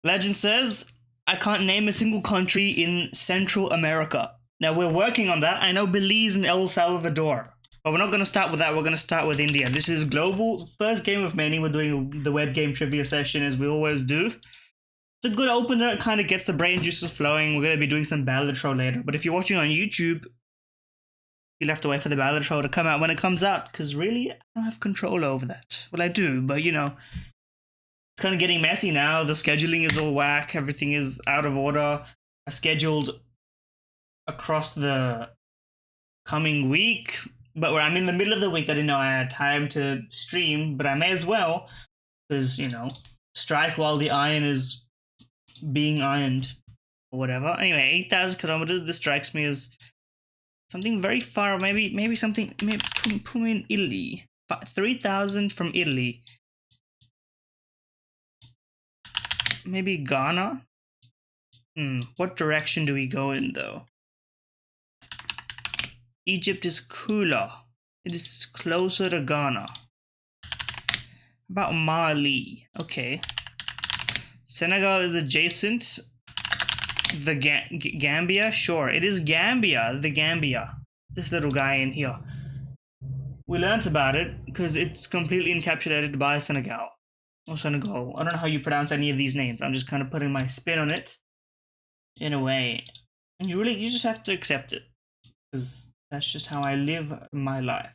Legend says, I can't name a single country in Central America. Now, we're working on that. I know Belize and El Salvador. But we're not going to start with that. We're going to start with India. This is global. First game of many. We're doing the web game trivia session as we always do. It's a good opener. It kind of gets the brain juices flowing. We're going to be doing some ballad troll later. But if you're watching on YouTube, you'll have to wait for the ballad troll to come out when it comes out. Because really, I don't have control over that. Well, I do. But, you know, it's kind of getting messy now. The scheduling is all whack. Everything is out of order. I scheduled across the coming week. But where I'm in the middle of the week, I didn't know I had time to stream. But I may as well. Because, you know, strike while the iron is being ironed or whatever. Anyway, 8,000 kilometers. This strikes me as something very far. Maybe something. Maybe put me in Italy. 3,000 from Italy. Maybe Ghana. What direction do we go in though? Egypt is cooler. It is closer to Ghana. About Mali. Okay. Senegal is adjacent. The Gambia? Sure. It is Gambia. The Gambia. This little guy in here. We learnt about it because it's completely encapsulated by Senegal. Or Senegal. I don't know how you pronounce any of these names. I'm just kind of putting my spin on it. In a way. And you just have to accept it. Because that's just how I live my life.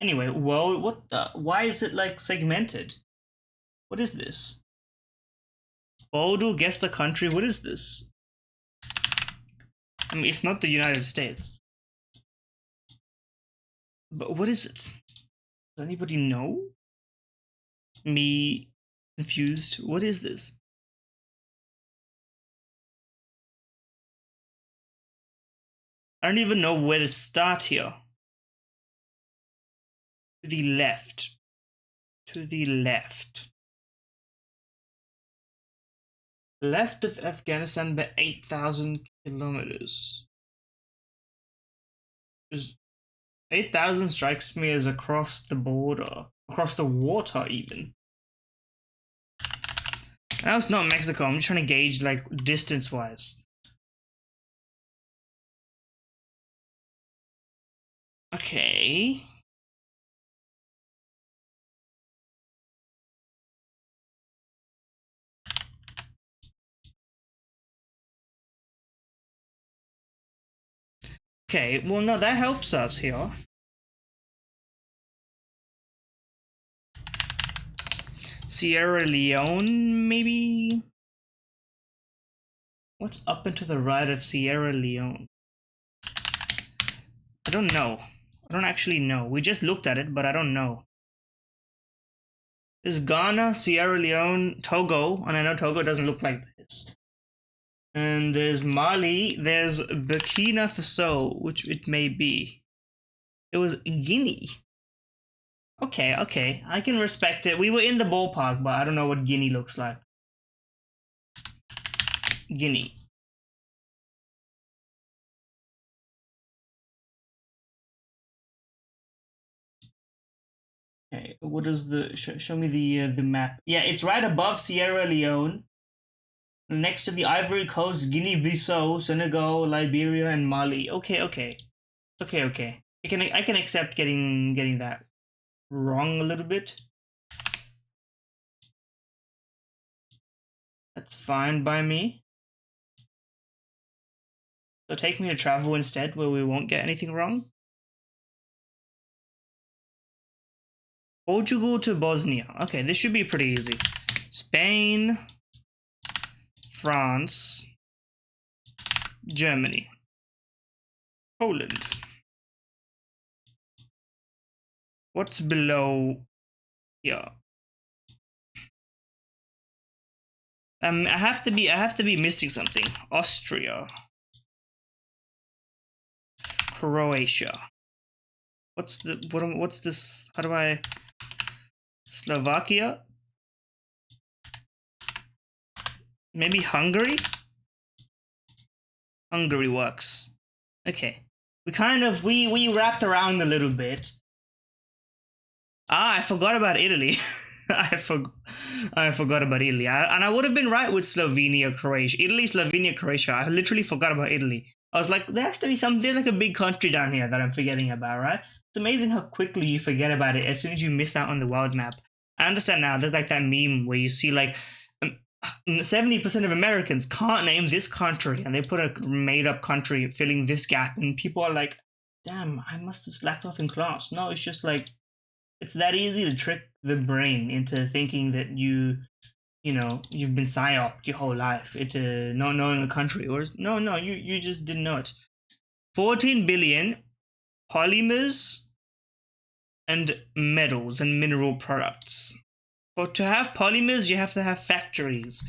Anyway, well, why is it like segmented? What is this? Bodo, guess the country. What is this? I mean, it's not the United States. But what is it? Does anybody know? Me confused. What is this? I don't even know where to start here. To the left. To the left. Left of Afghanistan by 8,000 kilometers. 8,000 strikes me as across the border. Across the water, even. Now it's not Mexico. I'm just trying to gauge, like, distance-wise. Okay. Okay, well, no, that helps us here. Sierra Leone, maybe? What's up and to the right of Sierra Leone? I don't know. I don't actually know. We just looked at it, but I don't know. There's Ghana, Sierra Leone, Togo, and I know Togo doesn't look like this. And there's Mali, there's Burkina Faso, which it may be. It was Guinea. Okay, okay, I can respect it. We were in the ballpark, but I don't know what Guinea looks like. Guinea. Okay, what is the... show me the map. Yeah, it's right above Sierra Leone. Next to the Ivory Coast, Guinea-Bissau, Senegal, Liberia, and Mali. Okay, okay. Okay, okay. I can accept getting that wrong a little bit. That's fine by me. So take me to travel instead, where we won't get anything wrong. Portugal to Bosnia. Okay, this should be pretty easy. Spain, France, Germany, Poland. What's below here? I have to be missing something. Austria, Croatia. What's this? How do I? Slovakia? Maybe Hungary? Hungary works. Okay. We wrapped around a little bit. Ah, I forgot about Italy. I forgot about Italy. And I would have been right with Slovenia, Croatia. Italy, Slovenia, Croatia. I literally forgot about Italy. I was like, there has to be something like a big country down here that I'm forgetting about, right? It's amazing how quickly you forget about it as soon as you miss out on the world map. I understand now. There's like that meme where you see like 70% of Americans can't name this country, and they put a made-up country filling this gap, and people are like, damn, I must have slacked off in class. No, it's just like, it's that easy to trick the brain into thinking that you've been psyoped your whole life into not knowing a country. Or no, you just didn't know it. 14 billion polymers and metals and mineral products. But to have polymers, you have to have factories.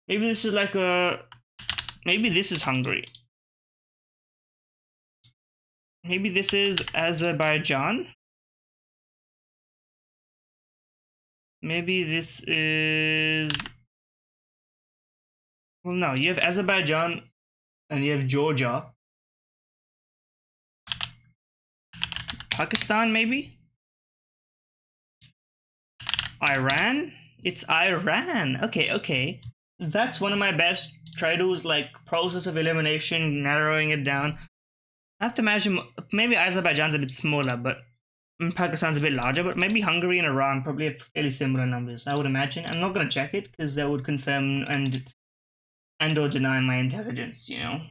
Maybe this is like maybe this is Hungary. Maybe this is Azerbaijan. Maybe this is... Well, no, you have Azerbaijan and you have Georgia. Pakistan, maybe? Iran? It's Iran. Okay. That's one of my best. Try to like process of elimination, narrowing it down. I have to imagine maybe Azerbaijan's a bit smaller, but Pakistan's a bit larger, but maybe Hungary and Iran probably have fairly similar numbers, I would imagine. I'm not going to check it because that would confirm and or deny my intelligence, you know.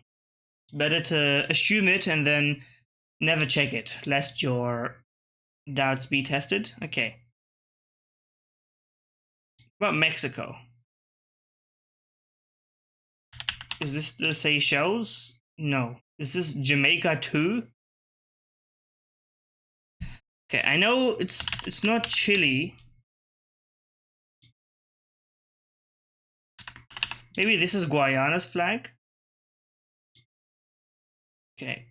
Better to assume it and then never check it, lest your doubts be tested. Okay. What about Mexico? Is this the Seychelles? No. Is this Jamaica too? Okay, I know it's not Chile. Maybe this is Guyana's flag. Okay.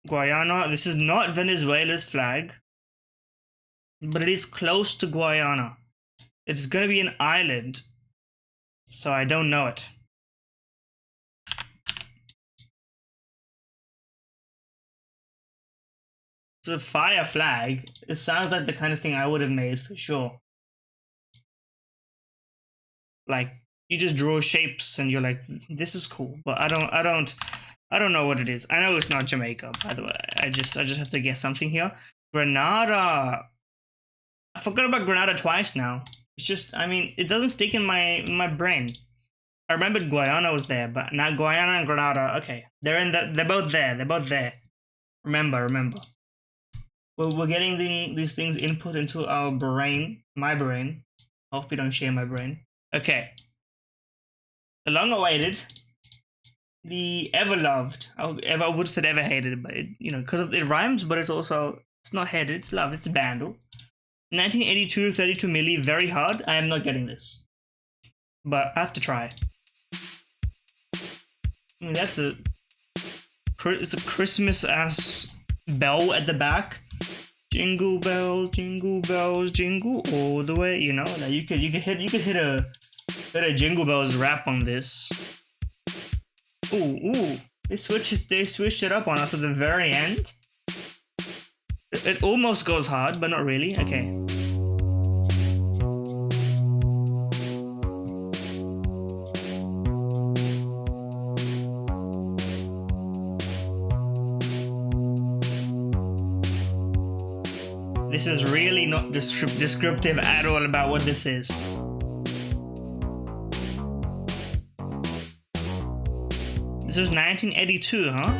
Guyana, this is not Venezuela's flag, but it is close to Guyana. It's gonna be an island, so I don't know it. It's a fire flag. It sounds like the kind of thing I would have made for sure. Like, you just draw shapes and you're like, this is cool, but I don't know what it is. I know it's not Jamaica, by the way. I just have to guess something here. Grenada. I forgot about Grenada twice now. It's just, I mean, it doesn't stick in my brain. I remembered Guyana was there, but now Guyana and Grenada, okay. They're both there. They're both there. Remember. Well, we're getting these things input into our brain, my brain. I hope you don't share my brain. Okay. The long-awaited, the ever-loved. I would have said ever-hated, but because it rhymes, but it's not hated, it's loved, it's Bandle. 1982, 32 milli, very hard. I am not getting this, but I have to try. I mean, it's a Christmas-ass bell at the back. Jingle bells, jingle all the way. You know, like you could hit a Jingle Bells rap on this. Ooh, they switched it up on us at the very end. It almost goes hard, but not really. Okay. This is really not descriptive at all about what this is. This was 1982, huh?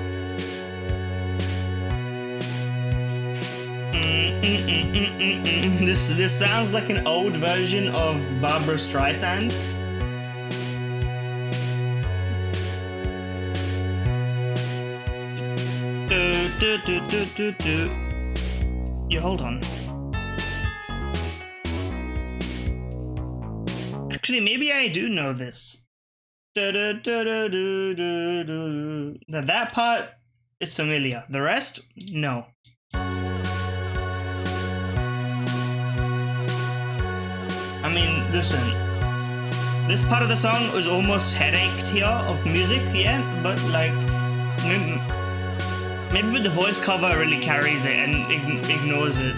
This sounds like an old version of Barbra Streisand. Yeah, hold on. Actually, maybe I do know this. Now that part is familiar. The rest, no. I mean, listen. This part of the song is almost headached here of music, yeah, but like maybe the voice cover really carries it and ignores it.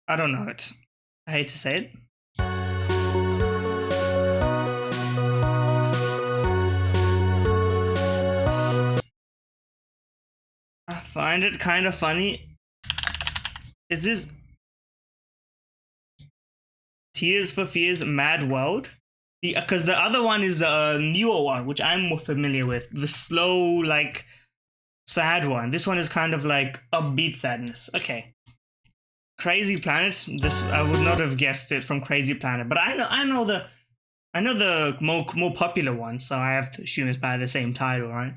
I don't know it. I hate to say it. I find it kind of funny. Is this Tears for Fears Mad World? Because the other one is the newer one, which I'm more familiar with. The slow, like, sad one. This one is kind of like upbeat sadness. Okay. Crazy Planet. This I would not have guessed it from Crazy Planet, but I know the more popular one, so I have to assume it's by the same title, right?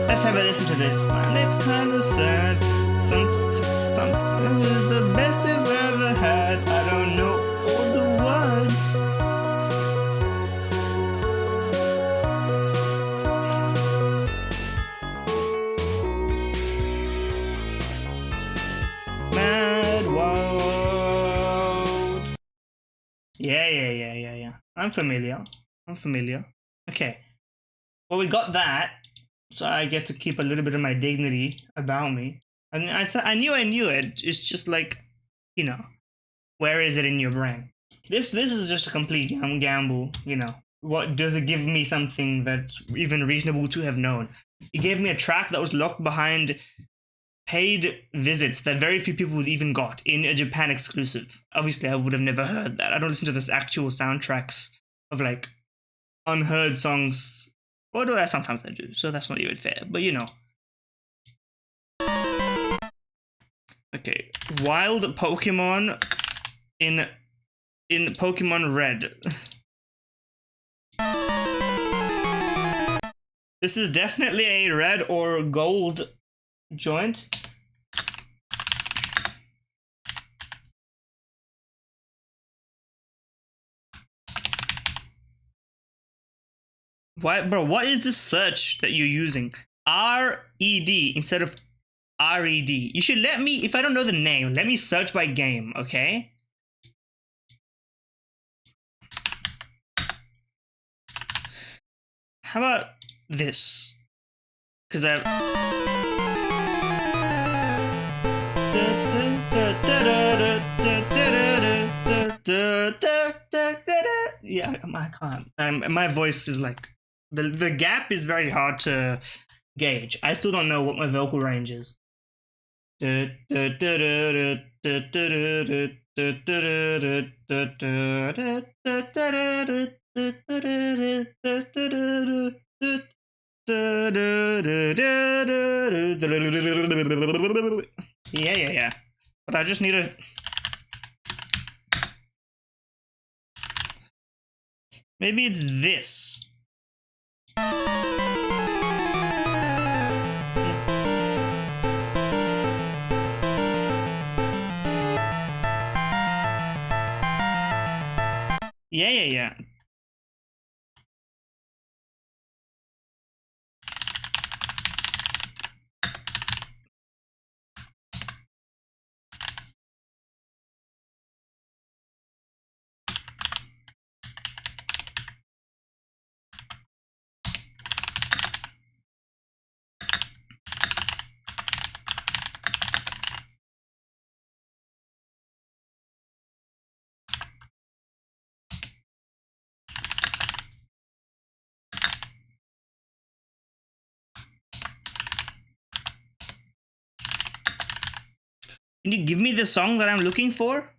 Let's have a listen to this. Find it kind of sad. Something was the best I've ever had. I don't know all the words. Mad World. Yeah. I'm familiar. Okay. Well, we got that. So I get to keep a little bit of my dignity about me. And I knew it. It's just like, you know, where is it in your brain? This is just a complete gamble, you know. What does it give me something that's even reasonable to have known? It gave me a track that was locked behind paid visits that very few people even got in a Japan exclusive. Obviously, I would have never heard that. I don't listen to this actual soundtracks of like unheard songs. Although sometimes I do, so that's not even fair. But you know. Okay, wild Pokemon in Pokemon Red. This is definitely a red or gold joint. Why, bro? What is this search that you're using? R-E-D instead of R-E-D. You should let me, if I don't know the name, let me search by game, okay? How about this? Because I've... Yeah, I can't. My voice is like... The gap is very hard to gauge. I still don't know what my vocal range is. Yeah, but I just need a... Maybe it's this. Yeah. Can you give me the song that I'm looking for?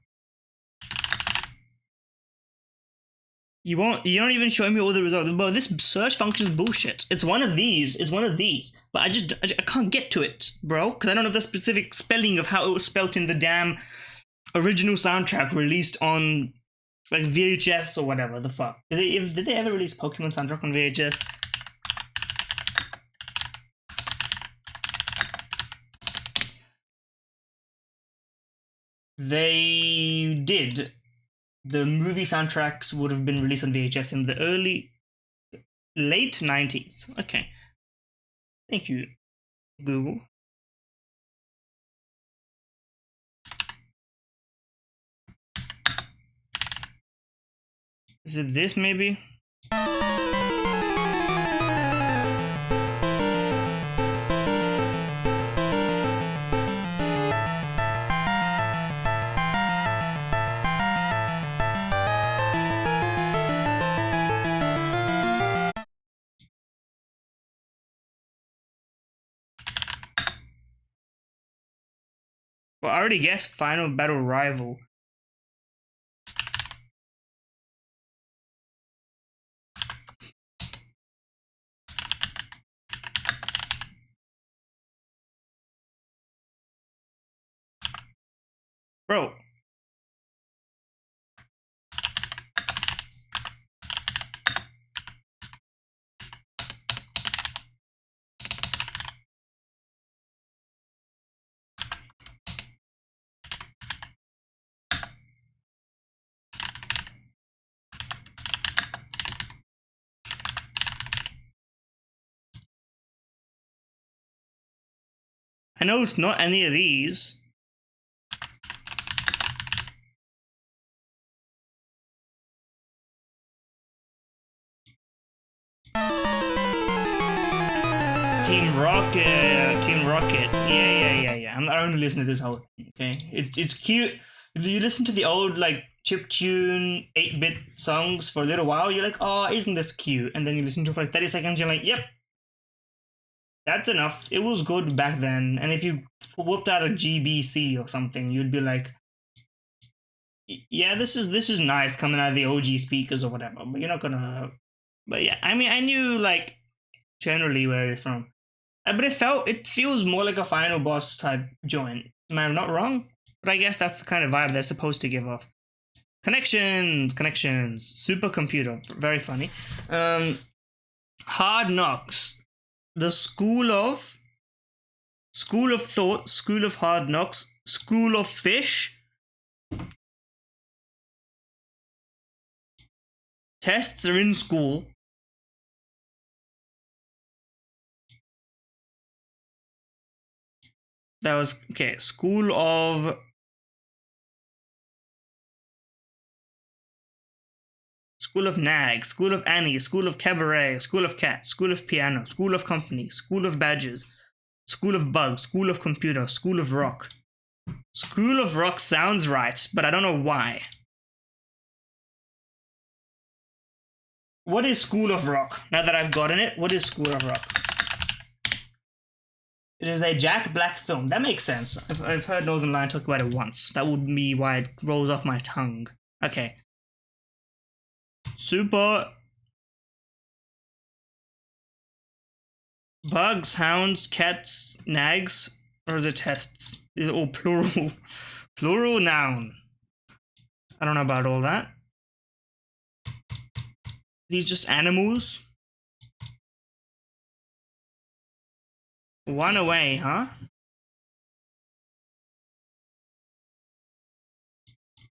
You won't. You don't even show me all the results. Bro, this search function is bullshit. It's one of these. But I can't get to it, bro, because I don't know the specific spelling of how it was spelt in the damn original soundtrack released on like VHS or whatever the fuck. Did they ever release Pokemon soundtrack on VHS? They did. The movie soundtracks would have been released on VHS in the late 90s. Okay. Thank you, Google. Is it this maybe? Well, I already guessed final battle rival. Bro. I know it's not any of these. Team Rocket, Team Rocket. Yeah. I'm not only listening to this whole thing. Okay, it's cute. Do you listen to the old like chiptune 8-bit songs for a little while? You're like, oh, isn't this cute? And then you listen to it for like 30 seconds. You're like, yep, that's enough. It was good back then. And if you whooped out a GBC or something, you'd be like, yeah, this is nice coming out of the OG speakers or whatever. But you're not gonna. But yeah, I mean, I knew like generally where it's from. But it feels more like a final boss type joint. Am I not wrong? But I guess that's the kind of vibe they're supposed to give off. Connections, supercomputer, very funny. Hard Knocks, the school of thought, school of hard knocks, school of fish. Tests are in school. That was okay. School of Nag, School of Annie, School of Cabaret, School of Cat, School of Piano, School of Company, School of Badges, School of Bugs, School of Computer, School of Rock. School of Rock sounds right, but I don't know why. What is School of Rock? Now that I've gotten it, what is School of Rock? It is a Jack Black film. That makes sense. I've heard Northern Lion talk about it once. That would be why it rolls off my tongue. Okay. Super. Bugs, hounds, cats, nags, or is it tests? Is it all plural? Plural noun. I don't know about all that. These just animals? One away, huh?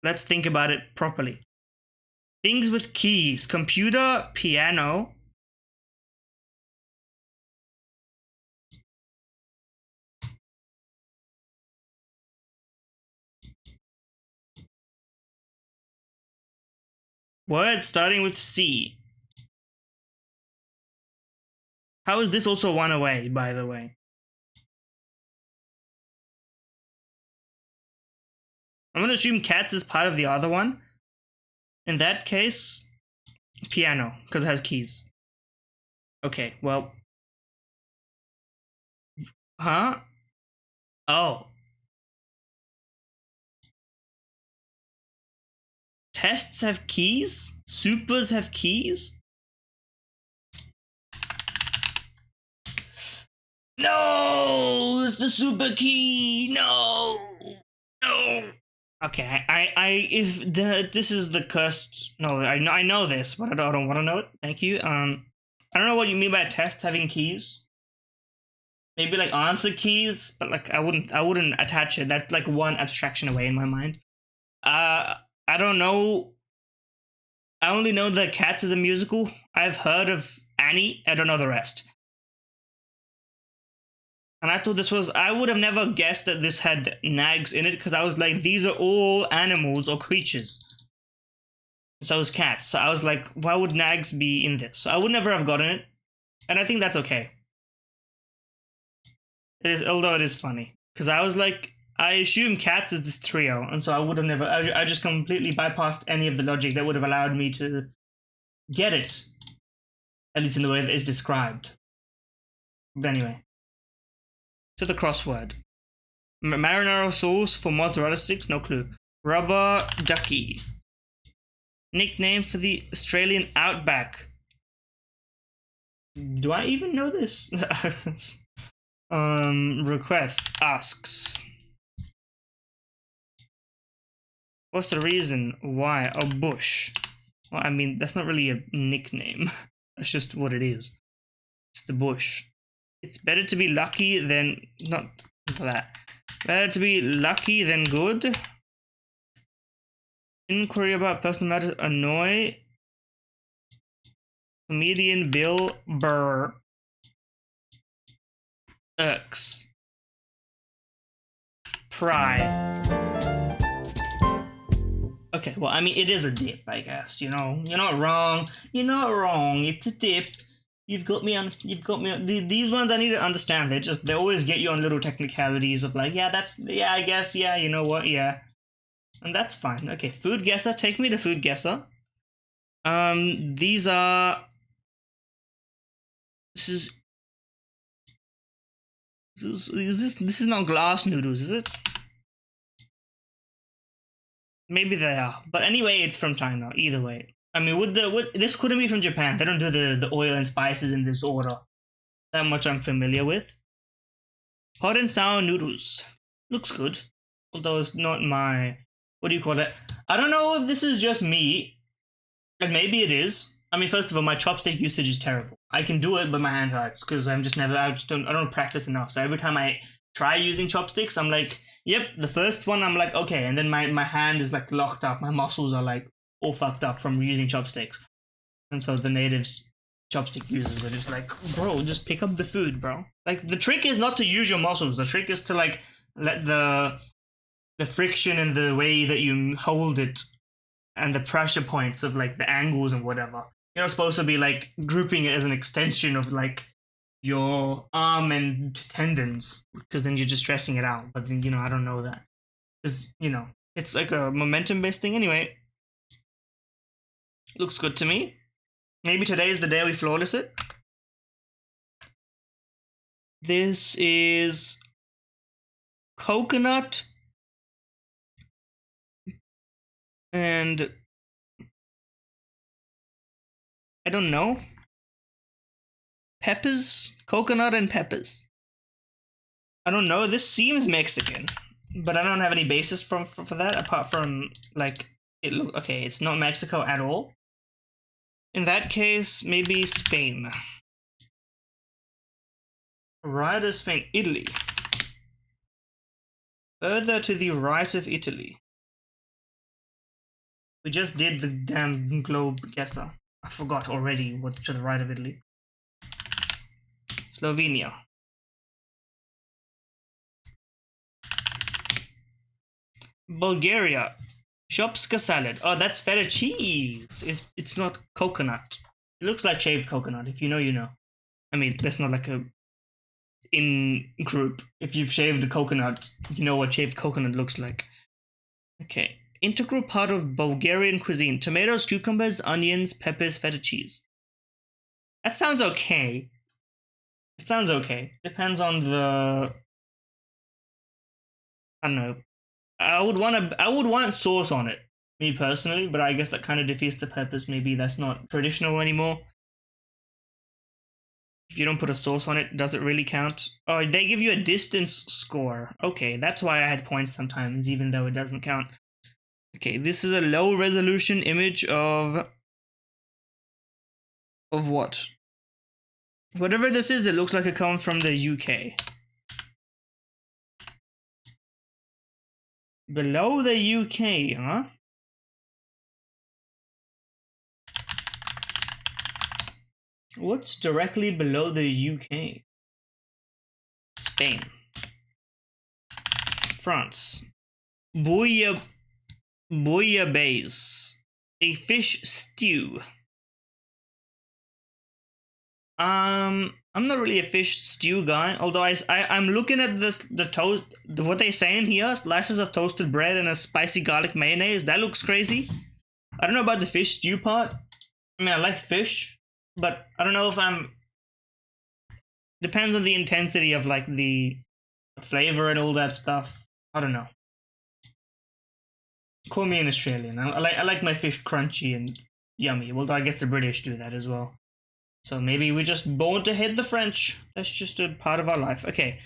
Let's think about it properly. Things with keys. Computer, piano. Words starting with C. How is this also one away, by the way? I'm going to assume cats is part of the other one. In that case, piano, because it has keys. Okay, well. Huh? Oh. Tests have keys? Supers have keys? No! It's the super key! No! No! Okay, this is the cursed. No, I know this, but I don't want to know it. Thank you. I don't know what you mean by tests having keys. Maybe like answer keys, but like I wouldn't attach it. That's like one abstraction away in my mind. I don't know. I only know that Cats is a musical. I've heard of Annie. I don't know the rest. And I thought this was. I would have never guessed that this had nags in it because I was like, these are all animals or creatures. So it was cats. So I was like, why would nags be in this? So I would never have gotten it. And I think that's okay. It is, although it is funny. Because I was like, I assume cats is this trio. And so I would have never. I just completely bypassed any of the logic that would have allowed me to get it. At least in the way that it's described. But anyway. To the crossword. Marinara sauce for mozzarella sticks? No clue. Rubber ducky. Nickname for the Australian outback. Do I even know this? Request asks. What's the reason why? Oh, bush. Well, I mean, that's not really a nickname. That's just what it is. It's the bush. It's better to be lucky than... Not that. Better to be lucky than good. Inquiry about personal matters annoy. Comedian Bill Burr. Irks. Pride. Okay, well, I mean, it is a dip, I guess. You know, you're not wrong. You're not wrong. It's a dip. You've got me on. These ones I need to understand. They always get you on little technicalities of like, yeah, I guess, yeah, you know what, yeah, and that's fine. Okay, food guesser. Take me to food guesser. These are. This is not glass noodles, is it? Maybe they are, but anyway, it's from China. Either way, I mean, this couldn't be from Japan. They don't do the oil and spices in this order. That much I'm familiar with. Hot and sour noodles looks good, although it's not my. What do you call it? I don't know if this is just me, and maybe it is. I mean, first of all, my chopstick usage is terrible. I can do it, but my hand hurts because I don't practice enough. So every time I try using chopsticks, I'm like, yep, the first one, I'm like, okay. And then my hand is like locked up. My muscles are like all fucked up from using chopsticks. And so the natives chopstick users are just like, bro, just pick up the food, bro. Like, the trick is not to use your muscles. The trick is to like let the friction and the way that you hold it and the pressure points of like the angles and whatever. You're not supposed to be like grouping it as an extension of like your arm and tendons, because then you're just stressing it out. But then, I don't know that, because it's like a momentum based thing anyway. Looks good to me. Maybe today is the day we flawless it. This is coconut and I don't know. Peppers? Coconut and peppers. I don't know. This seems Mexican, but I don't have any basis for that apart from like it look okay. It's not Mexico at all. In that case, maybe Spain. Right of Spain, Italy. Further to the right of Italy. We just did the damn globe guesser. I forgot already what to the right of Italy. Slovenia. Bulgaria. Shopska salad. Oh, that's feta cheese. It's not coconut. It looks like shaved coconut. If you know, you know. I mean, that's not like a in group. If you've shaved the coconut, you know what shaved coconut looks like. Okay. Integral part of Bulgarian cuisine. Tomatoes, cucumbers, onions, peppers, feta cheese. That sounds okay. It sounds okay. Depends on the... I don't know. I would want sauce on it, me personally, but I guess that kind of defeats the purpose. Maybe that's not traditional anymore. If you don't put a sauce on it, does it really count? Oh, they give you a distance score. Okay, that's why I had points sometimes, even though it doesn't count. Okay, this is a low resolution image of what? Whatever this is, it looks like it comes from the UK. Below the UK, huh? What's directly below the UK? Spain. France. Bouillabaisse. A fish stew. I'm not really a fish stew guy, although I'm looking at the toast, what they saying here, slices of toasted bread and a spicy garlic mayonnaise. That looks crazy. I don't know about the fish stew part. I mean, I like fish, but I don't know if depends on the intensity of like the flavor and all that stuff. I don't know. Call me an Australian. I like my fish crunchy and yummy. Well, I guess the British do that as well. So maybe we're just born to hate the French. That's just a part of our life. Okay.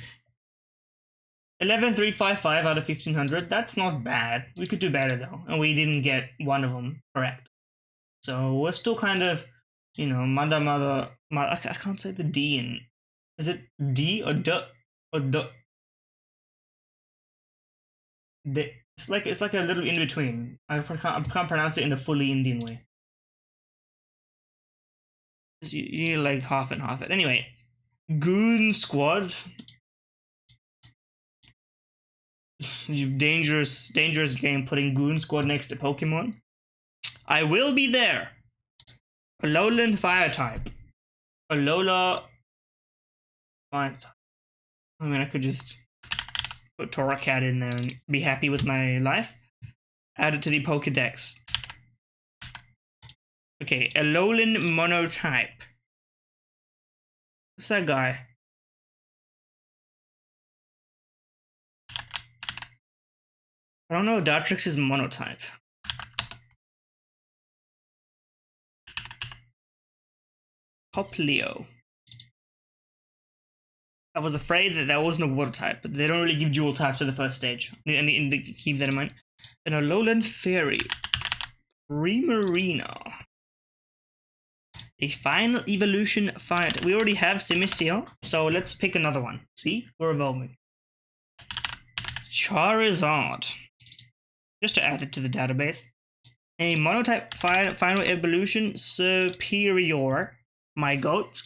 11,355 out of 1,500. That's not bad. We could do better though. And we didn't get one of them correct. So we're still kind of, you know, mother. I can't say the D in. Is it D or D or D? It's like a little in between. I can't pronounce it in a fully Indian way. You need like half and half it. Anyway, Goon Squad. You dangerous game putting Goon Squad next to Pokemon. I will be there. Alolan Fire type. Alola Fire type. I mean, I could just put Torracat in there and be happy with my life. Add it to the Pokedex. Okay, Alolan Monotype. What's that guy? I don't know, Dartrix is Monotype. Poplio. I was afraid that wasn't a water type, but they don't really give dual types to the first stage. I need to keep that in mind. An Alolan Fairy. Primarina. A final evolution fight. We already have Simiseal, so let's pick another one. See? We're evolving. Charizard. Just to add it to the database. A monotype final evolution superior. My goat.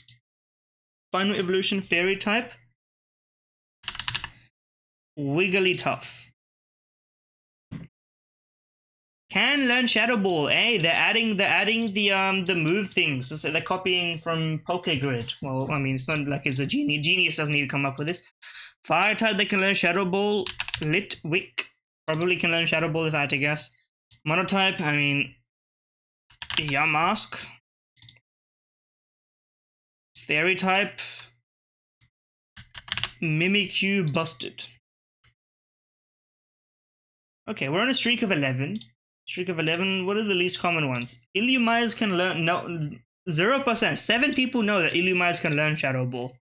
Final evolution fairy type. Wigglytuff. Can learn Shadow Ball. Hey, they're adding the move things. So they're copying from Pokegrid. Well, I mean, it's not like it's a genie. Genius doesn't need to come up with this. Fire type, they can learn Shadow Ball. Litwick probably can learn Shadow Ball if I had to guess. Monotype, I mean, Yamask. Fairy type, Mimikyu busted. Okay, we're on a streak of 11. Streak of 11, what are the least common ones? Illumise can learn, no, 0%. 7 people know that Illumise can learn Shadow Ball.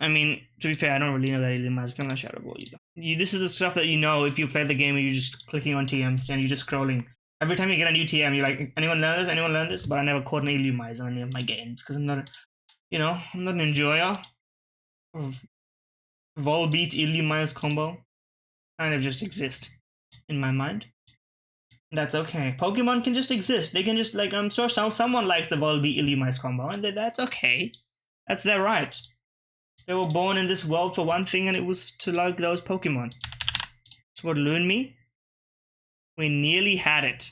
I mean, to be fair, I don't really know that Illumise can learn Shadow Ball either. This is the stuff that you know if you play the game and you're just clicking on TMs and you're just scrolling. Every time you get a new TM, you're like, anyone learn this? Anyone learn this? But I never caught an Illumise on any of my games because I'm not, you know, I'm not an enjoyer of Volbeat Illumise combo. Kind of just exist in my mind. That's okay. Pokemon can just exist. They can just, like, I'm sure someone likes the Volbeat Illumise combo, and that's okay. That's their right. They were born in this world for one thing, and it was to like those Pokemon. So what, Loonme? We nearly had it.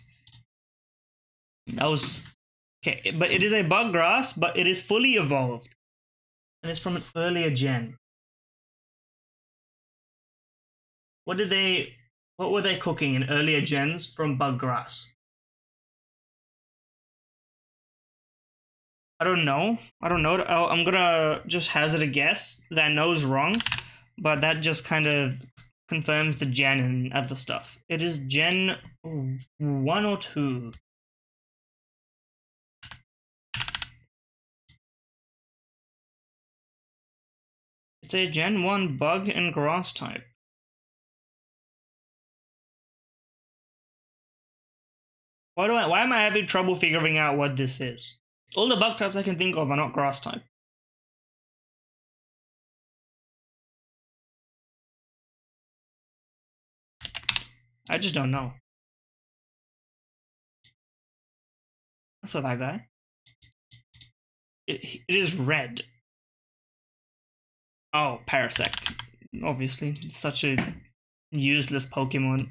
That was... Okay, but it is a bug grass, but it is fully evolved. And it's from an earlier gen. What were they cooking in earlier gens from bug grass? I don't know. I'm gonna just hazard a guess that I know is wrong, but that just kind of confirms the gen and other stuff. It is gen 1 or 2. It's a gen 1 bug and grass type. Why am I having trouble figuring out what this is? All the bug types I can think of are not grass type. I just don't know. I saw that guy. It is red. Oh, Parasect. Obviously, it's such a useless Pokemon.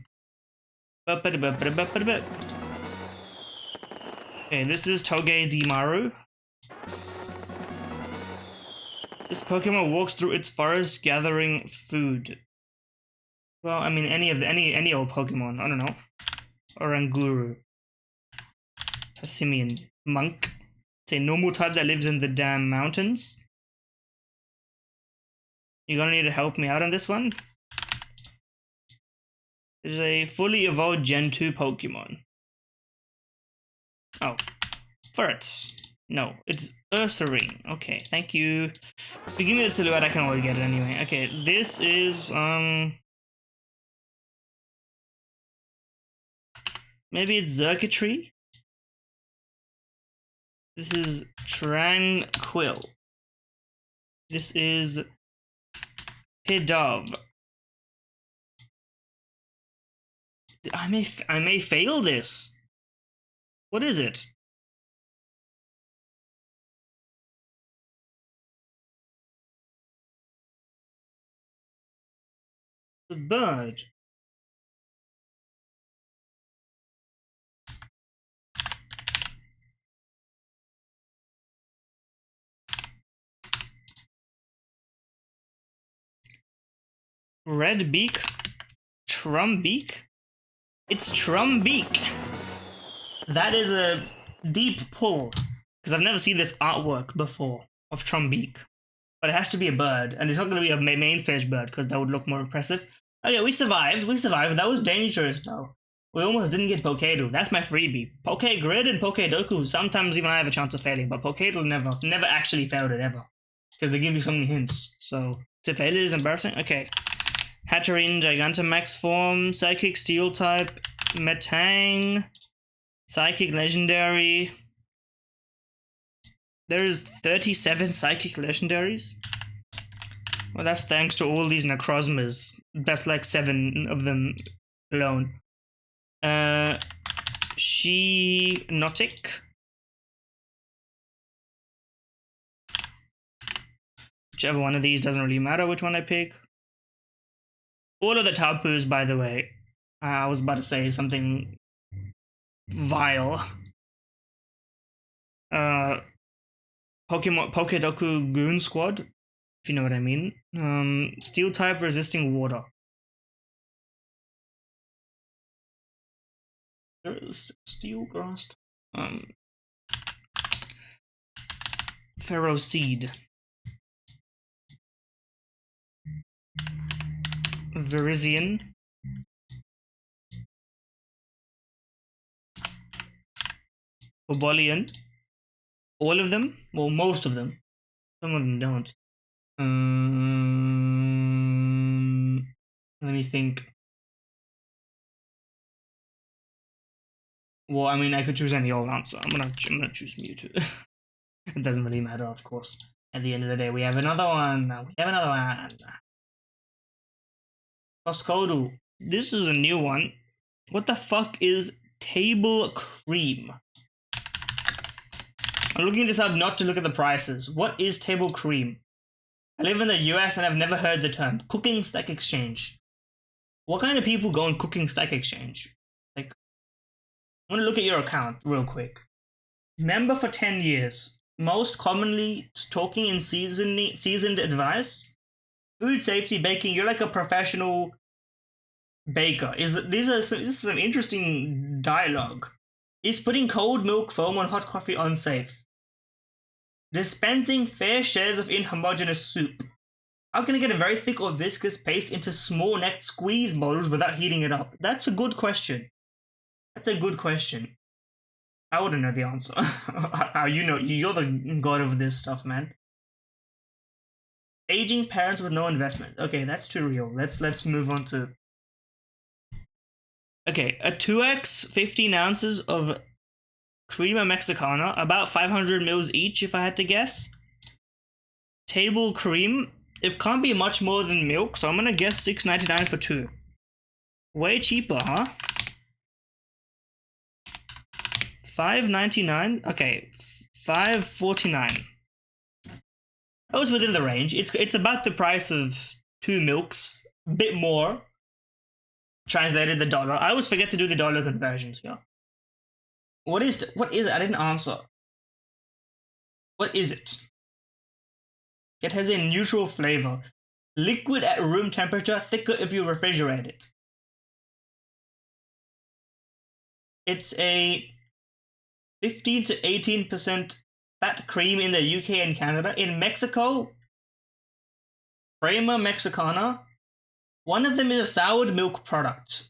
Okay, this is Togedemaru. This Pokemon walks through its forest gathering food. Well, I mean, any old Pokemon. I don't know. Oranguru. Passimian. Monk. It's a normal type that lives in the damn mountains. You're gonna need to help me out on this one. It's a fully evolved Gen 2 Pokemon. Oh, Furret. No, it's Ursaring. Okay, thank you. If you give me the silhouette, I can always get it anyway. Okay, this is, maybe it's Xurkitree? This is Tranquil. This is Pidove. I may fail this. What is it? The bird. Red beak? Trumbeak? It's Trumbeak. That is a deep pull, because I've never seen this artwork before of Trumbeak. But it has to be a bird, and it's not going to be a main stage bird, because that would look more impressive. Oh yeah, we survived. That was dangerous, though. We almost didn't get Pokedo. That's my freebie. Pokegrid and Pokedoku, sometimes even I have a chance of failing, but Pokedo never actually failed it, ever. Because they give you so many hints, so to fail it is embarrassing. Okay. Hatterene, Gigantamax form, Psychic Steel type, Metang, Psychic Legendary. There's 37 Psychic Legendaries. Well, that's thanks to all these Necrozmas. That's like 7 of them alone. She-Notic. Whichever one of these, doesn't really matter which one I pick. All of the Tapus, by the way. I was about to say something vile. Pokedoku Goon Squad, if you know what I mean. Steel type resisting water. There is Steel Grass. Pharaoh Seed. Virizion. Obolian. All of them? Well, most of them. Some of them don't. Let me think. Well, I mean, I could choose any old answer. I'm gonna choose Mewtwo. It doesn't really matter, of course. At the end of the day, we have another one. Costcodo. This is a new one. What the fuck is Table Cream? I'm looking this up not to look at the prices. What is Table Cream? I live in the US and I've never heard the term. Cooking Stack Exchange. What kind of people go on Cooking Stack Exchange? Like, I want to look at your account real quick. Member for 10 years. Most commonly talking in seasoned advice. Food safety, baking. You're like a professional baker. This is some interesting dialogue. Is putting cold milk foam on hot coffee unsafe? Dispensing fair shares of inhomogeneous soup. How can I get a very thick or viscous paste into small-necked squeeze bottles without heating it up? That's a good question. That's a good question. I wouldn't know the answer. You know, you're the god of this stuff, man. Aging parents with no investment. Okay, that's too real. Let's move on to. Okay, a 2x 15 ounces of Crema Mexicana, about 500 mils each, if I had to guess. Table Cream. It can't be much more than milk, so I'm gonna guess $6.99 for 2. Way cheaper, huh? $5.99. Okay, $5.49. That was within the range. It's about the price of 2 milks, a bit more. Translated the dollar. I always forget to do the dollar conversions. Yeah. What is it? I didn't answer. What is it? It has a neutral flavor. Liquid at room temperature, thicker if you refrigerate it. It's a 15 to 18% fat cream in the UK and Canada. In Mexico, Crema Mexicana. One of them is a soured milk product.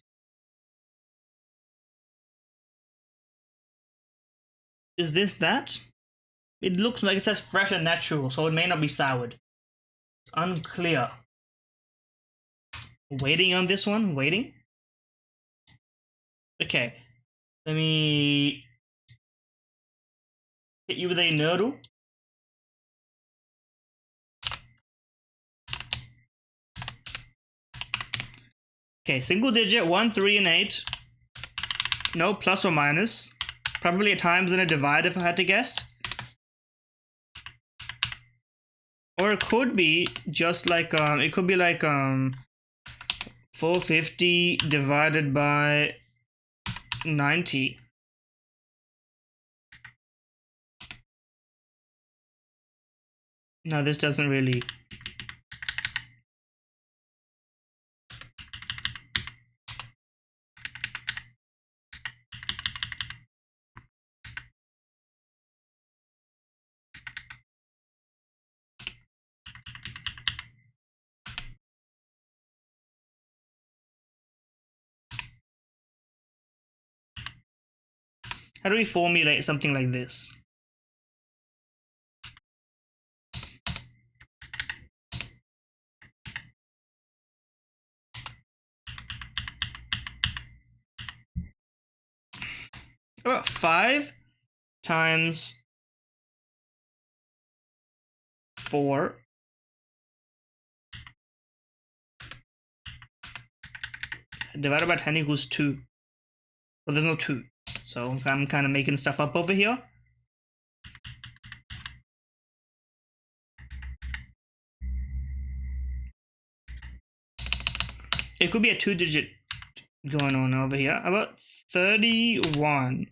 Is this that? It looks like it says fresh and natural, so it may not be soured. It's unclear. Waiting on this one, waiting. Okay, let me hit you with a nurdle. Okay, single digit, 1, 3, and 8. No plus or minus. Probably a times and a divide if I had to guess. Or it could be just like, it could be like 450 divided by 90. No, this doesn't really. How do we formulate something like this? About 5 times 4 divided by 10 equals 2. Well, there's no 2. So I'm kind of making stuff up over here. It could be a 2-digit going on over here. About 31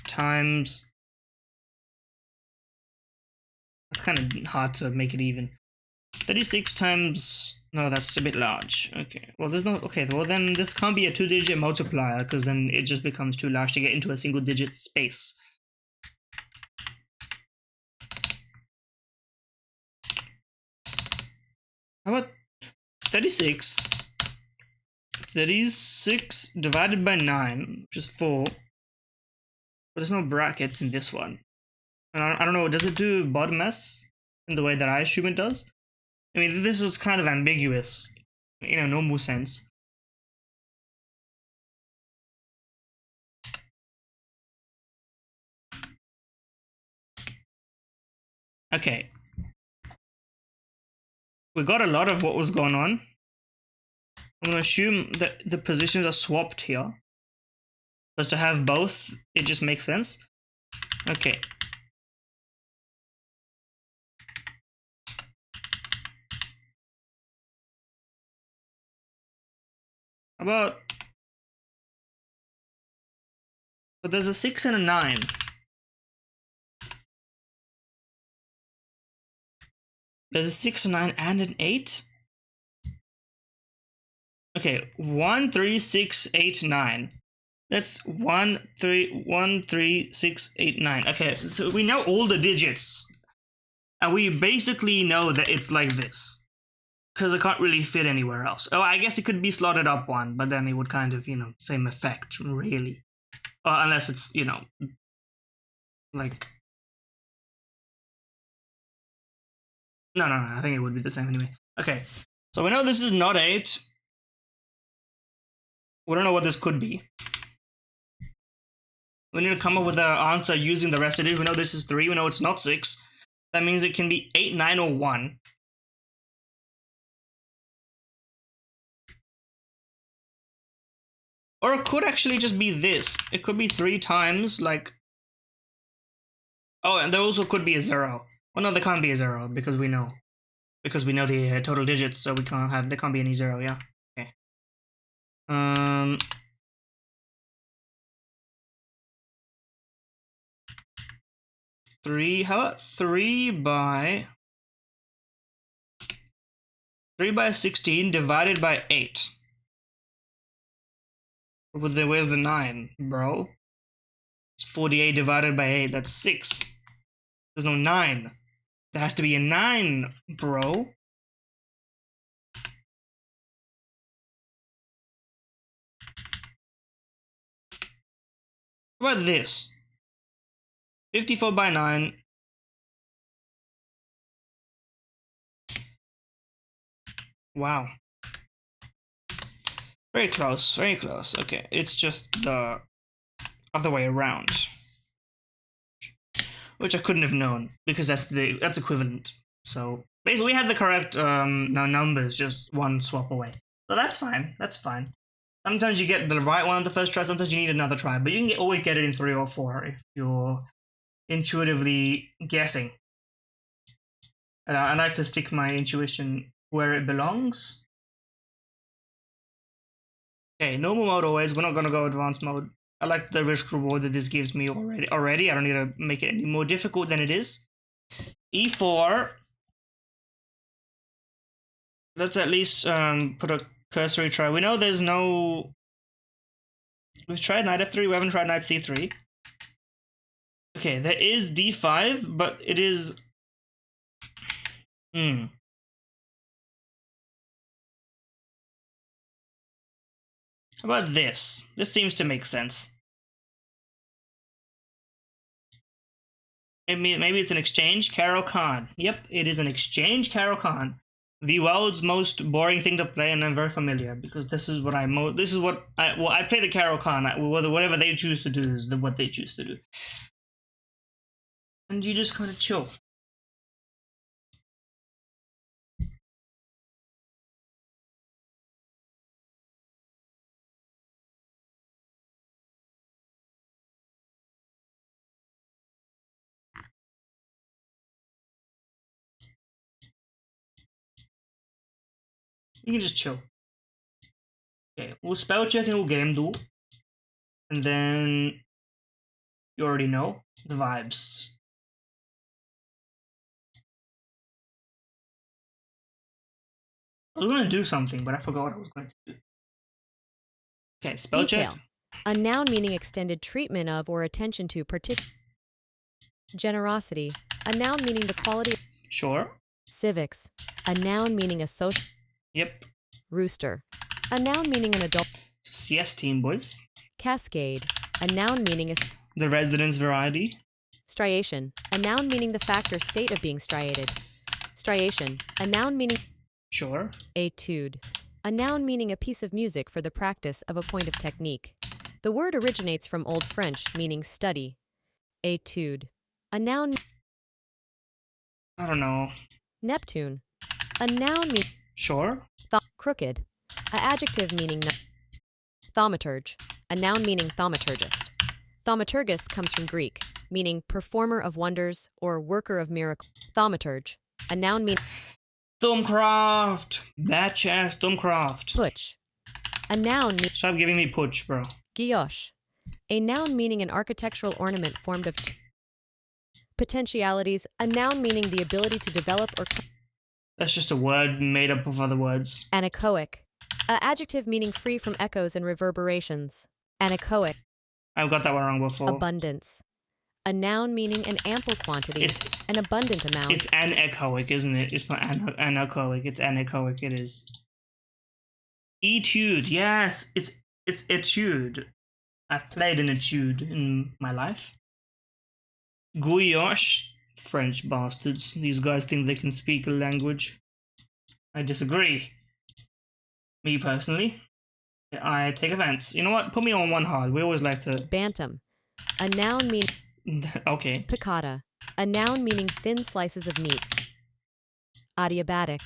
times. That's kind of hard to make it even. 36 times. No, that's a bit large. Okay. Well, there's no. Okay. Well, then this can't be a 2-digit multiplier because then it just becomes too large to get into a single-digit space. How about 36? 36 divided by 9, which is 4. But there's no brackets in this one. And I don't know, does it do bottom-s in the way that I assume it does? I mean, this is kind of ambiguous in a normal sense. Okay. We got a lot of what was going on. I'm going to assume that the positions are swapped here. Because to have both, it just makes sense. Okay. About. But there's a 6 and a 9. There's a 6, 9, and an 8. Okay, 1, 3, 6, 8, 9. That's 1, 3, 1, 3, 6, 8, 9. Okay, so we know all the digits. And we basically know that it's like this. Because it can't really fit anywhere else. Oh, I guess it could be slotted up one, but then it would kind of, same effect, really. Unless it's, like... No, I think it would be the same anyway. Okay, so we know this is not 8. We don't know what this could be. We need to come up with an answer using the rest of it. We know this is 3. We know it's not 6. That means it can be 8, 9, or 1. Or it could actually just be this. It could be 3 times, like... Oh, and there also could be a 0. Well, no, there can't be a 0, because we know. Because we know the total digits, so we can't have... There can't be any 0, yeah. Okay. 3... How about 3 by 16 divided by 8? Where's the 9, bro? It's 48 divided by 8. That's 6. There's no 9. There has to be a 9, bro. How about this? 54 by 9. Wow. Very close, very close. Okay, it's just the other way around. Which I couldn't have known, because that's equivalent. So basically we had the correct numbers, just one swap away. So that's fine, that's fine. Sometimes you get the right one on the first try, sometimes you need another try, but you can always get it in 3 or 4 if you're intuitively guessing. And I like to stick my intuition where it belongs. Okay, normal mode always. We're not going to go advanced mode. I like the risk reward that this gives me already. I don't need to make it any more difficult than it is. E4. Let's at least put a cursory try. We know there's no... We've tried knight f3. We haven't tried knight c3. Okay, there is d5, but it is... How about this? This seems to make sense. Maybe it's an exchange. Caro Khan. Yep, it is an exchange. Caro Khan. The world's most boring thing to play, and I'm very familiar because this is what I play the Caro Khan. Whatever they choose to do is what they choose to do, and you just kind of chill. You can just chill. Okay, we'll spell check and we'll game duel, and then you already know the vibes. I was going to do something, but I forgot what I was going to do. Okay, spell Detail. check. A noun meaning extended treatment of or attention to particular. Generosity. A noun meaning the quality. Sure. Civics. A noun meaning a social. Yep. Rooster. A noun meaning an adult. Yes, team boys. Cascade. A noun meaning a. The residence variety. Striation. A noun meaning the fact or state of being striated. Striation. A noun meaning. Sure. Etude. A noun meaning a piece of music for the practice of a point of technique. The word originates from Old French meaning study. Etude. A noun. I don't know. Neptune. A noun meaning. Sure. Crooked. A adjective meaning. Thaumaturge. A noun meaning thaumaturgist. Thaumaturgus comes from Greek, meaning performer of wonders or worker of miracles. Thaumaturge. A noun meaning. Thumbcraft. Batch ass Thumbcraft. Putsch. A noun meaning. Stop giving me putsch, bro. Guilloche. A noun meaning an architectural ornament formed of potentialities. A noun meaning the ability to develop or. That's just a word made up of other words. Anechoic. A adjective meaning free from echoes and reverberations. Anechoic. I've got that one wrong before. Abundance. A noun meaning an ample quantity, an abundant amount. It's anechoic, isn't it? It's not anechoic. It's anechoic. It is. Etude. Yes, it's etude. I've played an etude in my life. Guilloche. French bastards. These guys think they can speak a language. I disagree. Me personally, I take offense. You know what? Put me on one hard. We always like to. Bantam. A noun meaning. Okay. Piccata. A noun meaning thin slices of meat. Adiabatic.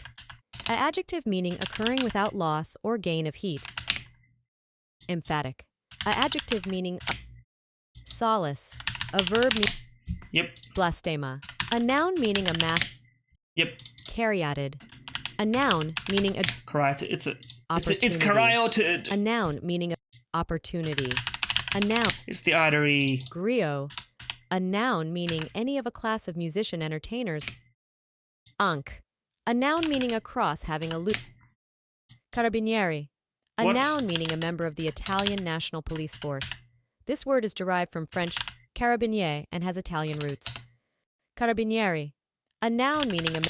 A adjective meaning occurring without loss or gain of heat. Emphatic. A adjective meaning. Solace. A verb meaning. Yep. Blastema. A noun meaning a mass. Yep. Caryatid. A noun meaning a. Caryatid. It's caryatid. A noun meaning a. Opportunity. A noun. It's the artery. Griot. A noun meaning any of a class of musician entertainers. Ankh. A noun meaning a cross having a loop. Carabinieri. A What? noun meaning a member of the Italian National Police Force. This word is derived from French carabinier and has Italian roots. Carabinieri. A noun meaning a.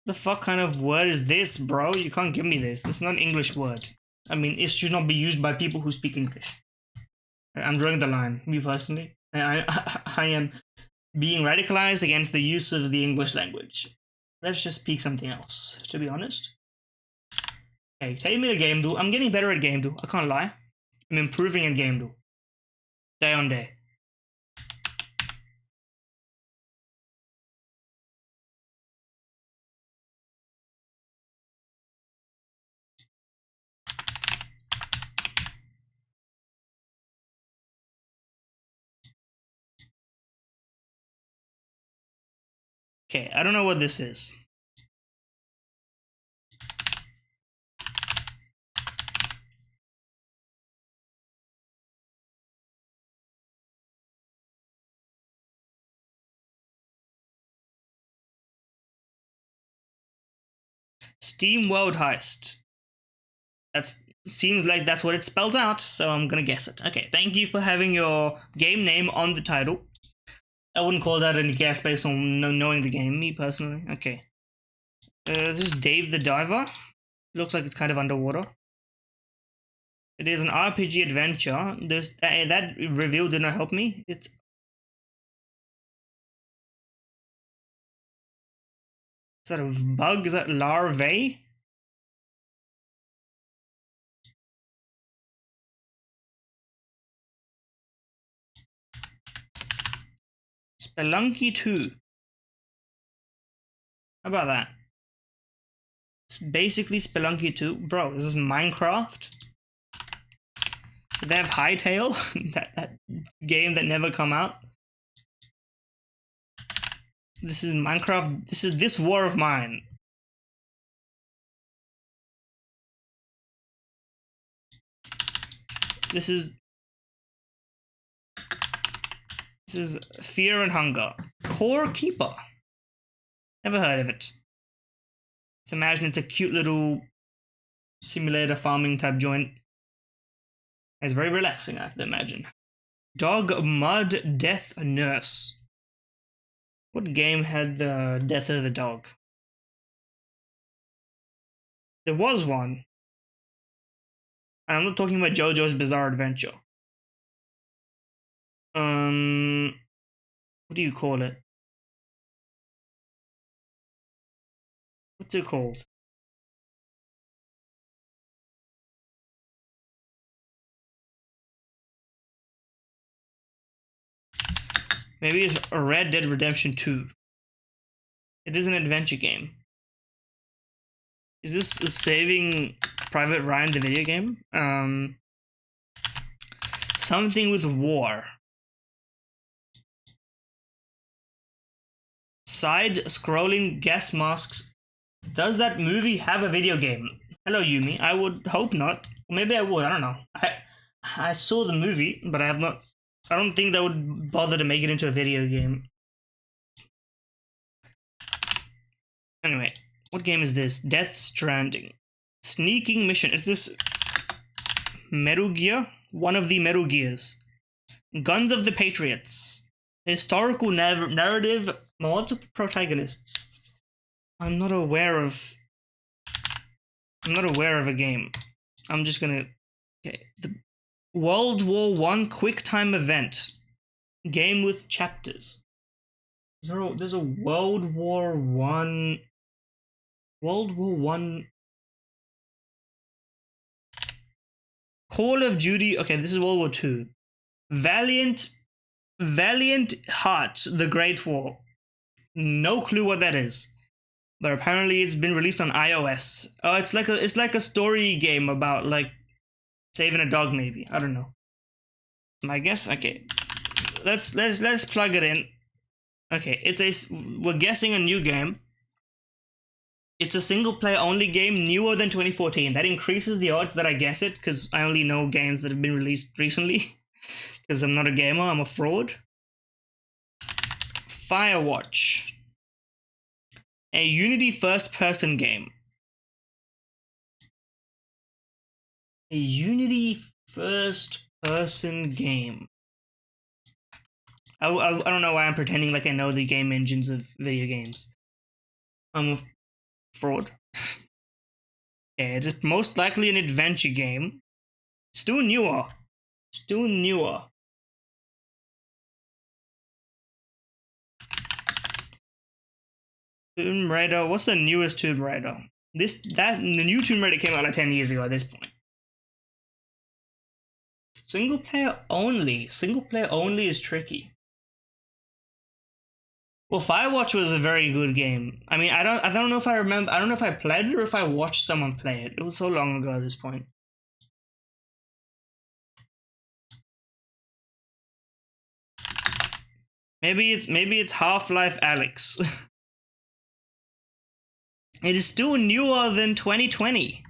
The fuck kind of word is this, bro? You can't give me this. This is not an English word. I mean, it should not be used by people who speak English. I'm drawing the line, me personally. I am being radicalized against the use of the English language. Let's just speak something else, to be honest. Okay, take me to game do. I'm getting better at game do. I can't lie. I'm improving in game do. Day on day. Okay, I don't know what this is. Steam World Heist. That seems like that's what it spells out, so I'm gonna guess it. Okay, thank you for having your game name on the title. I wouldn't call that a guess based on knowing the game, me personally. Okay. This is Dave the Diver. Looks like it's kind of underwater. It is an RPG adventure. That reveal did not help me. Is that a bug? Is that larvae? Spelunky 2. How about that? It's basically Spelunky 2. Bro, this is Minecraft? Do they have Hightail? that game that never come out? This is Minecraft. This is This War of Mine. This is Fear and Hunger. Core Keeper. Never heard of it. Just imagine it's a cute little simulator farming type joint. It's very relaxing, I have to imagine. Dog Mud Death Nurse. What game had the death of the dog? There was one. And I'm not talking about JoJo's Bizarre Adventure. What do you call it? What's it called? Maybe it's Red Dead Redemption 2. It is an adventure game. Is this Saving Private Ryan, the video game? Something with war. Side-scrolling gas masks. Does that movie have a video game? Hello, Yumi. I would hope not. Maybe I would. I don't know. I saw the movie, but I have not. I don't think that would bother to make it into a video game. Anyway, what game is this? Death Stranding. Sneaking mission. Is this Metal Gear? One of the Metal Gears. Guns of the Patriots. Historical narrative. Multiple protagonists. I'm not aware of a game. I'm just gonna. Okay. The World War I quick time event. Game with chapters. There's a World War I. World War I. Call of Duty. Okay, this is World War II. Valiant Hearts: The Great War. No clue what that is, but apparently it's been released on iOS. Oh, it's like a story game about like saving a dog, maybe. I don't know. My guess. Okay, let's plug it in. Okay, we're guessing a new game. It's a single player only game, newer than 2014. That increases the odds that I guess it, because I only know games that have been released recently. Because I'm not a gamer, I'm a fraud. Firewatch. A Unity first-person game. A Unity first-person game. I don't know why I'm pretending like I know the game engines of video games. I'm a fraud. Okay, it is most likely an adventure game. Still newer. Still newer. Tomb Raider. What's the newest Tomb Raider? The new Tomb Raider came out like 10 years ago at this point. Single player only. Single player only is tricky. Well, Firewatch was a very good game. I mean, I don't know if I remember. I don't know if I played it or if I watched someone play it. It was so long ago at this point. Maybe it's Half-Life Alyx. It is still newer than 2020.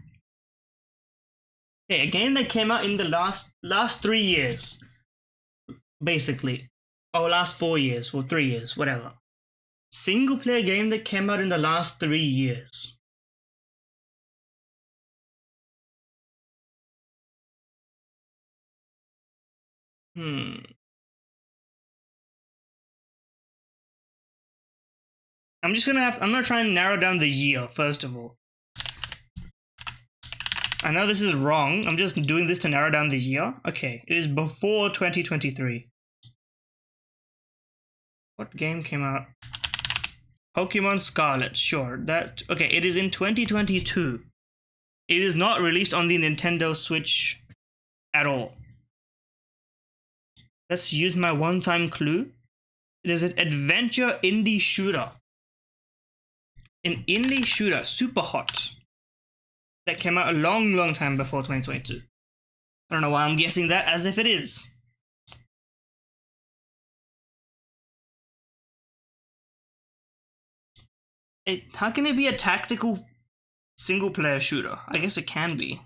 Okay, a game that came out in the last 3 years, basically. Oh, last 4 years, or 3 years, whatever. Single player game that came out in the last 3 years. I'm gonna try and narrow down the year, first of all. I know this is wrong. I'm just doing this to narrow down the year. Okay, it is before 2023. What game came out? Pokemon Scarlet, sure. Okay, it is in 2022. It is not released on the Nintendo Switch at all. Let's use my one-time clue. It is an adventure indie shooter. An indie shooter, super hot. That came out a long time before 2022. I don't know why I'm guessing that as if it is. How can it be a tactical single player shooter? I guess it can be.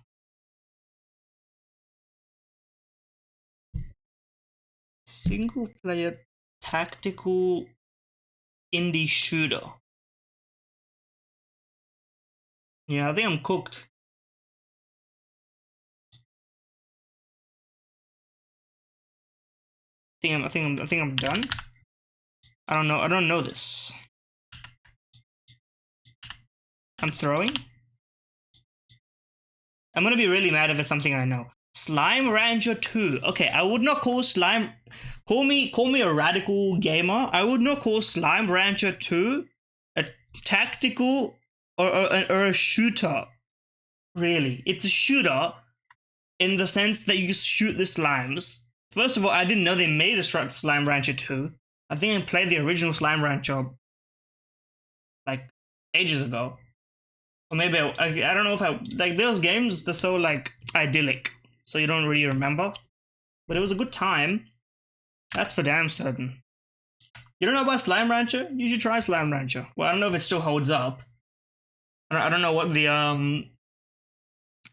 Single player tactical indie shooter. Yeah, I think I'm cooked. I think I'm done. I don't know this. I'm throwing. I'm gonna be really mad if it's something I know. Slime Rancher 2. Okay, I would not call Slime. Call me a radical gamer. I would not call Slime Rancher 2 a tactical or a shooter. Really, it's a shooter in the sense that you shoot the slimes. First of all, I didn't know they made a Slime Rancher 2. I think I played the original Slime Rancher like ages ago. Or maybe I don't know if I like those games. They're so like idyllic, so you don't really remember. But it was a good time. That's for damn certain. You don't know about Slime Rancher? You should try Slime Rancher. Well, I don't know if it still holds up. I don't know what the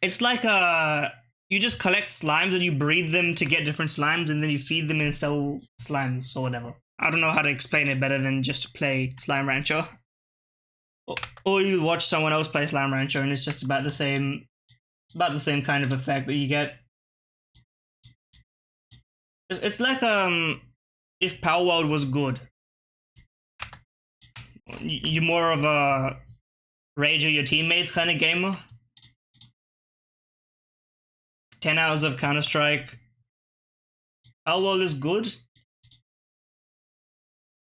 It's like you just collect slimes and you breed them to get different slimes, and then you feed them and sell slimes or whatever. I don't know how to explain it better than just to play Slime Rancher. Or you watch someone else play Slime Rancher and it's just about the same kind of effect that you get. It's like if Power World was good. You're more of a rage at your teammates kind of gamer. 10 hours of Counter-Strike. Power World is good.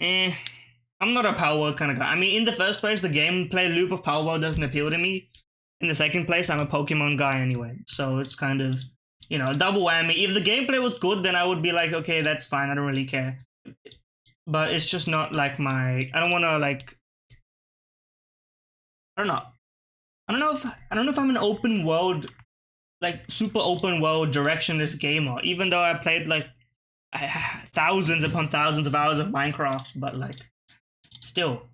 I'm not a Power World kind of guy. I mean, in the first place, the gameplay loop of Power World doesn't appeal to me. In the second place, I'm a Pokemon guy anyway. So it's kind of, double whammy. If the gameplay was good, then I would be like, okay, that's fine. I don't really care. But it's just not like I don't want to like, I don't know. I don't know if I'm an open world, like super open world directionless gamer, even though I played like thousands upon thousands of hours of Minecraft, but like still.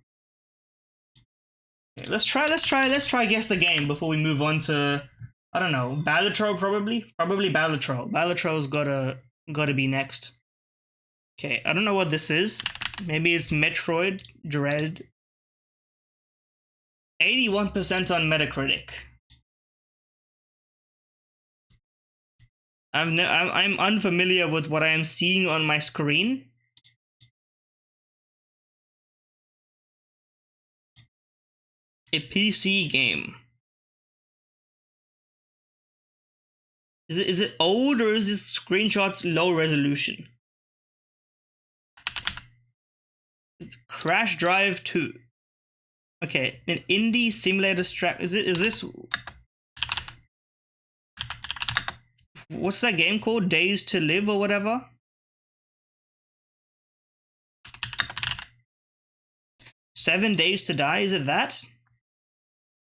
Okay, let's try guess the game before we move on to, I don't know, Balatro probably Balatro. Balatro's gotta be next. Okay, I don't know what this is. Maybe it's Metroid Dread. 81% on Metacritic. I'm unfamiliar with what I am seeing on my screen. A PC game. Is it old or is this screenshots low resolution? It's Crash Drive 2. Okay, an indie simulator strap. Is this? What's that game called? Days to Live or whatever? Seven Days to Die, is it that?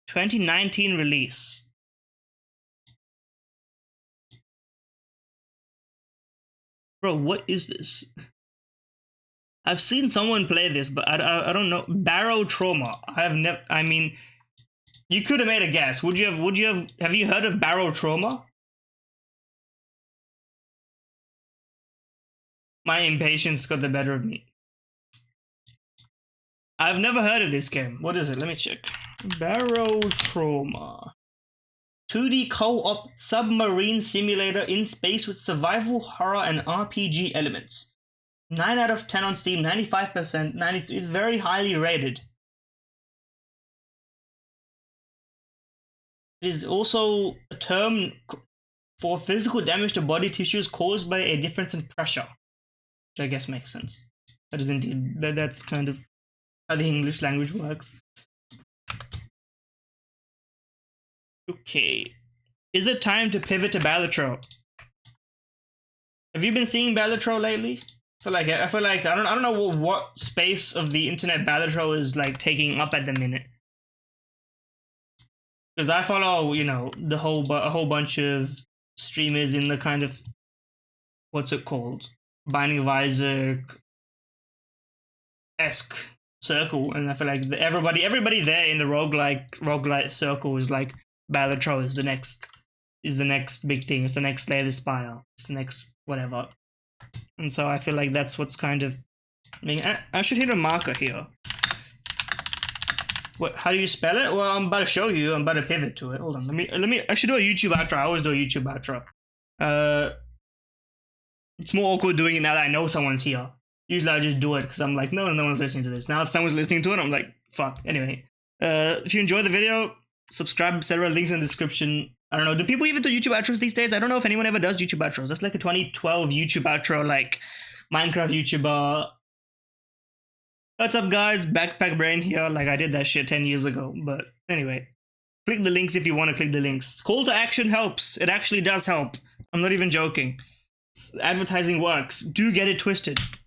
2019 release. Bro, what is this? I've seen someone play this, but I don't know. Barrow Trauma. I have never. I mean, you could have made a guess. Would you have? Have you heard of Barrow Trauma? My impatience got the better of me. I've never heard of this game. What is it? Let me check. Barrow Trauma. 2D co-op submarine simulator in space with survival, horror, and RPG elements. 9 out of 10 on Steam, 95%, 93. It's very highly rated. It is also a term for physical damage to body tissues caused by a difference in pressure, which I guess makes sense. That is indeed, that's kind of how the English language works. Okay. Is it time to pivot to Balatro? Have you been seeing Balatro lately? I feel like I don't know what space of the internet Balatro is like taking up at the minute. Because I follow, you know, a whole bunch of streamers in the kind of, what's it called, Binding of Isaac-esque circle, and I feel like everybody there in the roguelite circle is like Balatro is the next big thing. It's the next Slay the Spire. It's the next whatever. And so I feel like that's what's kind of. I mean, I should hit a marker here. What? How do you spell it? Well, I'm about to show you. I'm about to pivot to it. Hold on. Let me. I should do a YouTube outro. I always do a YouTube outro. It's more awkward doing it now that I know someone's here. Usually I just do it because I'm like, no one's listening to this. Now that someone's listening to it, I'm like, fuck. Anyway, if you enjoyed the video, subscribe, etc. Links in the description. I don't know. Do people even do YouTube outros these days? I don't know if anyone ever does YouTube outros. That's like a 2012 YouTube outro, like Minecraft YouTuber. What's up, guys? Backpack Brain here. Like, I did that shit 10 years ago. But anyway, click the links if you want to click the links. Call to action helps. It actually does help. I'm not even joking. Advertising works. Do get it twisted.